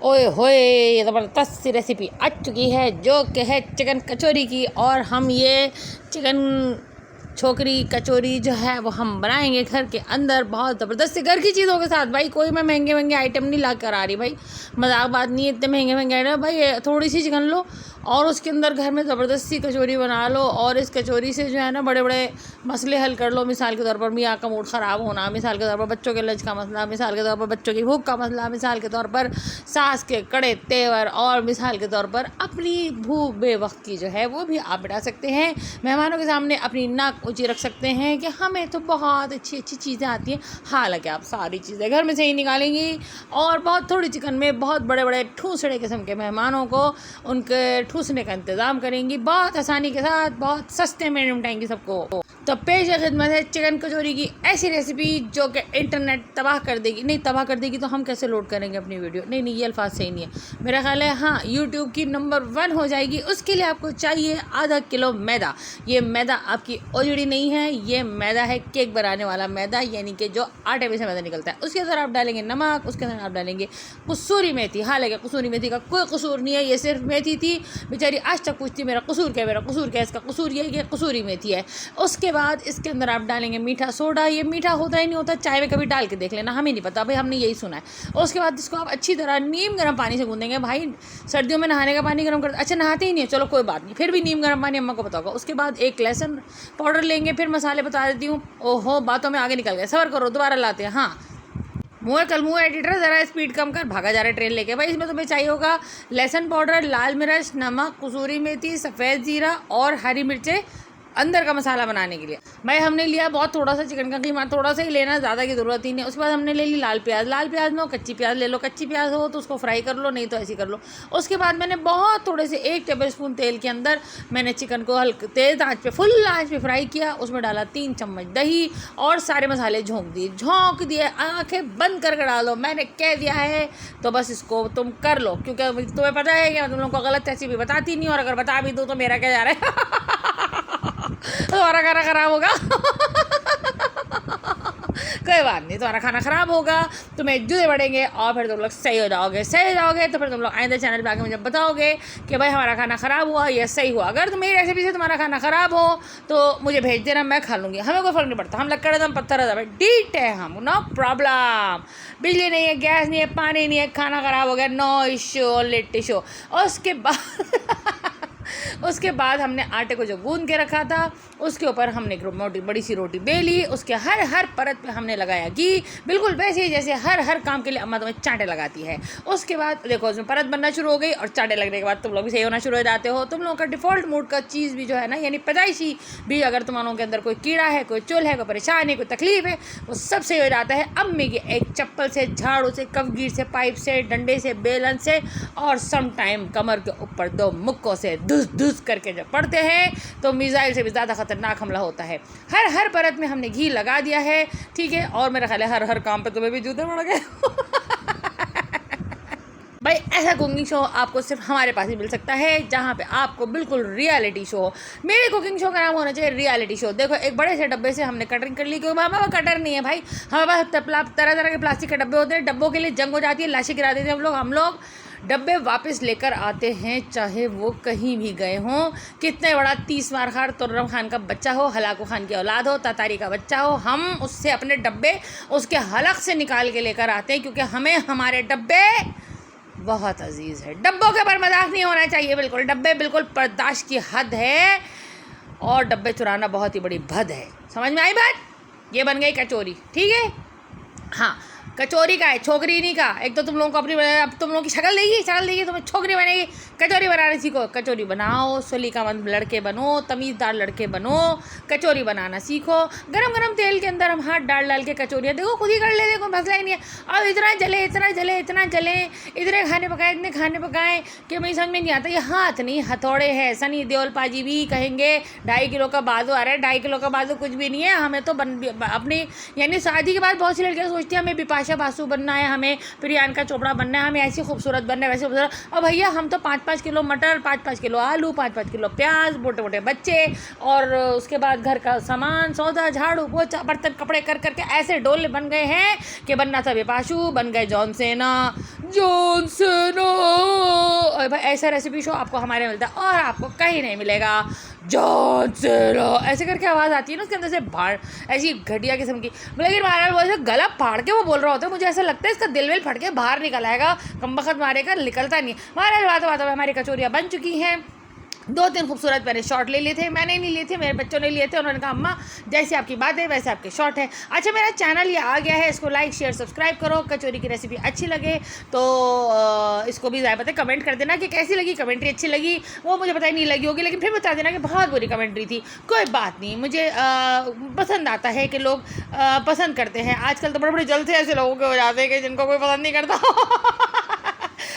ओए होए ज़बरदस्त सी रेसिपी आ चुकी है जो कि है चिकन कचौरी की। और हम ये चिकन छोकरी कचौरी जो है वो हम बनाएंगे घर के अंदर बहुत ज़बरदस्त घर की चीज़ों के साथ। भाई कोई मैं महंगे महंगे आइटम नहीं ला कर आ रही भाई, मजाक बात नहीं है। इतने महंगे महंगे आइटम भाई, थोड़ी सी चिकन लो और उसके अंदर घर में ज़बरदस्त सी कचौरी बना लो और इस कचौरी से जो है ना बड़े बड़े मसले हल कर लो। मिसाल के तौर पर मियाँ का मूड ख़राब होना, मिसाल के तौर पर बच्चों के लंच का मसला, मिसाल के तौर पर बच्चों की भूख का मसला, मिसाल के तौर पर सास के कड़े तेवर, और मिसाल के तौर पर अपनी भूख बेवक्त की जो है वो भी आप मिटा सकते हैं। मेहमानों के सामने अपनी नाक ऊँची रख सकते हैं कि हमें तो बहुत अच्छी अच्छी चीज़ें आती हैं। हालांकि आप सारी चीज़ें घर में से ही निकालेंगी और बहुत थोड़ी चिकन में बहुत बड़े बड़े ठूसड़े किस्म के मेहमानों को उनके ठूसने का इंतज़ाम करेंगी बहुत आसानी के साथ, बहुत सस्ते में निपटाएंगी सबको। तो पेश खिदमत है चिकन कचौरी की ऐसी रेसिपी जो कि इंटरनेट तबाह कर देगी। नहीं तबाह कर देगी तो हम कैसे लोड करेंगे अपनी वीडियो? नहीं नहीं, ये अल्फाज सही नहीं है मेरा ख्याल है। हाँ, यूट्यूब की नंबर 1 हो जाएगी। उसके लिए आपको चाहिए आधा किलो मैदा। ये मैदा आपकी ओजड़ी नहीं है, ये मैदा है केक बनाने वाला मैदा, यानी कि जो आटे में से मैदा निकलता है। उसके अंदर आप डालेंगे नमक, उसके अंदर आप डालेंगे कसूरी मेथी। हालांकि कसूरी मेथी का कोई कसूर नहीं है, ये सिर्फ मेथी थी। बेचारी आज तक पूछती मेरा कसूर क्या, मेरा कसूर क्या। इसका कसूर ये है कि कसूरी मेथी है। उसके बाद इसके अंदर आप डालेंगे मीठा सोडा। ये मीठा होता ही नहीं होता, चाय में कभी डाल के देख लेना, हमें नहीं पता भाई, हमने यही सुना है। उसके बाद इसको आप अच्छी तरह नीम गर्म पानी से गूंदेंगे। भाई सर्दियों में नहाने का पानी गर्म कर, अच्छा नहाते ही नहीं है, चलो कोई बात नहीं, फिर भी नीम गर्म पानी अम्मा को बताओगा। उसके बाद एक लहसुन पाउडर लेंगे, फिर मसाले बता देती हूँ। ओहो बातों में आगे निकल गए, सबर करो, दोबारा लाते हैं। हाँ मुँह एडिटर ज़रा स्पीड कम कर, भागा जा रहा है ट्रेन लेके। भाई इसमें तुम्हें चाहिए होगा लहसुन पाउडर, लाल मिर्च, नमक, कसूरी मेथी, सफ़ेद जीरा और हरी मिर्चें अंदर का मसाला बनाने के लिए। भाई हमने लिया बहुत थोड़ा सा चिकन का कीमा, थोड़ा सा ही लेना, ज़्यादा की ज़रूरत ही नहीं। उसके बाद हमने ले ली लाल प्याज। लाल प्याज लो, कच्ची प्याज ले लो, कच्ची प्याज हो तो उसको फ्राई कर लो, नहीं तो ऐसी कर लो। उसके बाद मैंने बहुत थोड़े से 1 टेबल स्पून तेल के अंदर मैंने चिकन को हल्के तेज आंच पे, फुल आंच पे फ्राई किया। उसमें डाला 3 चम्मच दही और सारे मसाले झोंक दिए। आँखें बंद करके डालो, मैंने कह दिया है तो बस इसको तुम कर लो, क्योंकि तुम्हें पता है कि मैं तुम लोगों को गलत रेसिपी बताती नहीं, और अगर बता भी दूँ तो मेरा क्या जा रहा है तुम्हारा खाना ख़राब होगा कोई बात नहीं, तुम्हारा खाना ख़राब होगा, तुम्हें जूते बढ़ेंगे और फिर तुम लोग सही हो जाओगे तो फिर तुम लोग आइंदा चैनल पे आके मुझे बताओगे कि भाई हमारा खाना ख़राब हुआ या सही हुआ। अगर तो मेरी रेसिपी से तुम्हारा खाना ख़राब हो तो मुझे भेज देना, मैं खा लूँगी, हमें कोई फ़र्क नहीं पड़ता। हम लक्कड़ दम पत्थर दम डीट है, हम नो प्रॉब्लम। बिजली नहीं है, गैस नहीं है, पानी नहीं है, खाना ख़राब हो गया, नो इशू, लेट इशू। और उसके बाद हमने आटे को जो गूंद के रखा था उसके ऊपर हमने एक मोटी बड़ी सी रोटी बेली। उसके हर परत पे हमने लगाया घी, बिल्कुल वैसे ही जैसे हर काम के लिए अम्मा तुम्हें चांटे लगाती है। उसके बाद देखो उसमें परत बनना शुरू हो गई और चांटे लगने के बाद तुम लोग भी सही होना शुरू हो जाते हो। तुम लोगों का डिफ़ॉल्ट मूड का चीज़ भी जो है ना, यानी पैदाइशी भी, अगर तुम लोगों के अंदर कोई कीड़ा है, कोई चुल है, कोई परेशानी है, कोई तकलीफ है, वो सब सही हो जाता है अम्मी की एक चप्पल से, झाड़ू से, कफगीर से, पाइप से, डंडे से, बेलन से और सम टाइम कमर के ऊपर 2 मुक्कों से धुस करके जब पड़ते हैं तो मिसाइल से भी ज़्यादा खतरनाक हमला होता है। हर परत में हमने घी लगा दिया है, ठीक है। और मेरा ख्याल है हर काम पे तुम्हें भी जूते पड़ गए भाई ऐसा कुकिंग शो आपको सिर्फ हमारे पास ही मिल सकता है, जहाँ पे आपको बिल्कुल रियलिटी शो। मेरे कुकिंग शो का नाम होना चाहिए रियलिटी शो। देखो एक बड़े से डब्बे से हमने कटरिंग कर ली, क्योंकि हमारे पास कटर नहीं है भाई, हमारे पास तरह तरह के प्लास्टिक के डब्बे होते हैं। डब्बों के लिए जंग हो जाती है, लाशें गिरा देते हैं हम लोग डब्बे वापस लेकर आते हैं, चाहे वो कहीं भी गए हों। कितने बड़ा 30 मार खार तुर्रम खान का बच्चा हो, हलाकू खान की औलाद हो, तातारी का बच्चा हो, हम उससे अपने डब्बे उसके हलक से निकाल के लेकर आते हैं, क्योंकि हमें हमारे डब्बे बहुत अजीज़ है। डब्बों के ऊपर मजाक नहीं होना चाहिए, बिल्कुल डब्बे बिल्कुल बर्दाश्त की हद है, और डब्बे चुराना बहुत ही बड़ी भद है। समझ में आई बात? ये बन गई कचौरी, ठीक है। हाँ कचौरी का है, छोकरी नहीं का। एक तो तुम लोगों को अपनी, अब तुम लोगों की शक्ल देगी, तुम्हें छोकरी बनेगी। कचौरी बनाना सीखो, कचौरी बनाओ, सलीकामंद लड़के बनो, तमीज़दार लड़के बनो, कचौरी बनाना सीखो। गरम गरम तेल के अंदर हम हाथ डाल के कचौरियाँ देखो खुद ही कर ले, देखो मसला ही नहीं है। अब इतना जले इतने खाने पकाएं कि मुझे समझ में नहीं आता। ये हाथ नहीं हथौड़े है। सनी देओल पाजी भी कहेंगे 2.5 किलो का बाजू आ रहा है, 2.5 किलो का बाजू कुछ भी नहीं है। हमें तो अपनी, यानी शादी के बाद बहुत सी लड़कियाँ सोचती हैं हमें बिपाशा बासु बनना है, हमें प्रियंका चोपड़ा बनना है, हमें ऐसी खूबसूरत बनना है, वैसे खूबसूरत। और भैया हम तो 5-5 किलो मटर, 5-5 किलो आलू, 5-5 किलो प्याज, मोटे बच्चे, और उसके बाद घर का सामान, सौदा, झाड़ू पोछा, बर्तन, कपड़े कर करके ऐसे डोले बन गए हैं कि बनना था बिपाशु, बन गए जॉन सेना। लो भाई, ऐसा रेसिपी शो आपको हमारे मिलता है और आपको कहीं नहीं मिलेगा। जॉन से लो ऐसे करके आवाज़ आती है ना उसके अंदर से बाहर, ऐसी घटिया किस्म की। लेकिन महाराज वो ऐसे गला फाड़ के वो बोल रहा होता है, मुझे ऐसा लगता है इसका दिल विल फट के बाहर निकल आएगा, कमबख्त मारेगा, निकलता नहीं। महाराज बातों में हमारी कचौरियाँ बन चुकी हैं। 2-3 खूबसूरत मैंने शॉट ले लिए थे, मैंने नहीं लिए थे, मेरे बच्चों ने लिए थे। उन्होंने कहा अम्मा जैसी आपकी बात है वैसे आपके शॉट है। अच्छा मेरा चैनल ये आ गया है, इसको लाइक शेयर सब्सक्राइब करो। कचौरी की रेसिपी अच्छी लगे तो इसको भी ज़्यादा पता है कमेंट कर देना कि कैसी लगी। कमेंट्री अच्छी लगी वो मुझे पता ही नहीं लगी होगी, लेकिन फिर बता देना कि बहुत बुरी कमेंट्री थी। कोई बात नहीं, मुझे पसंद आता है कि लोग पसंद करते हैं। आजकल तो बड़े बड़े जल्द से ऐसे लोगों के हो जाते हैं कि जिनको कोई पसंद नहीं करता।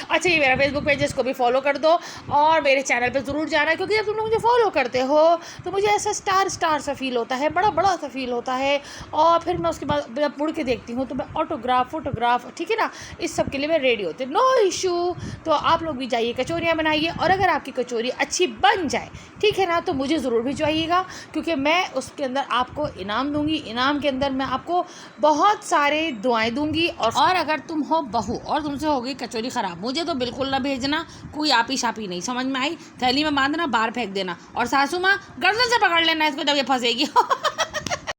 अच्छा ये मेरा फेसबुक पेज है, इसको भी फॉलो कर दो और मेरे चैनल पे ज़रूर जाना है, क्योंकि जब तुम लोग मुझे फॉलो करते हो तो मुझे ऐसा स्टार सा फील होता है, बड़ा बड़ा सा फील होता है। और फिर मैं उसके बाद जब मुड़ के देखती हूँ तो मैं ऑटोग्राफ फोटोग्राफ, ठीक है ना, इस सब के लिए मैं रेडी होती हूँ, नो इशू। तो आप लोग भी जाइए कचौरियाँ बनाइए, और अगर आपकी कचौरी अच्छी बन जाए, ठीक है ना, तो मुझे ज़रूर भिजवाइएगा, क्योंकि मैं उसके अंदर आपको इनाम दूँगी। इनाम के अंदर मैं आपको बहुत सारे दुआएँ दूँगी। और अगर तुम हो बहू और तुमसे हो गई कचौरी ख़राब, मुझे तो बिल्कुल ना भेजना, कोई आपी शापी नहीं, समझ में आई, थैली में बांधना, बाहर फेंक देना, और सासू माँ गर्दन से पकड़ लेना इसको जब ये फंसेगी।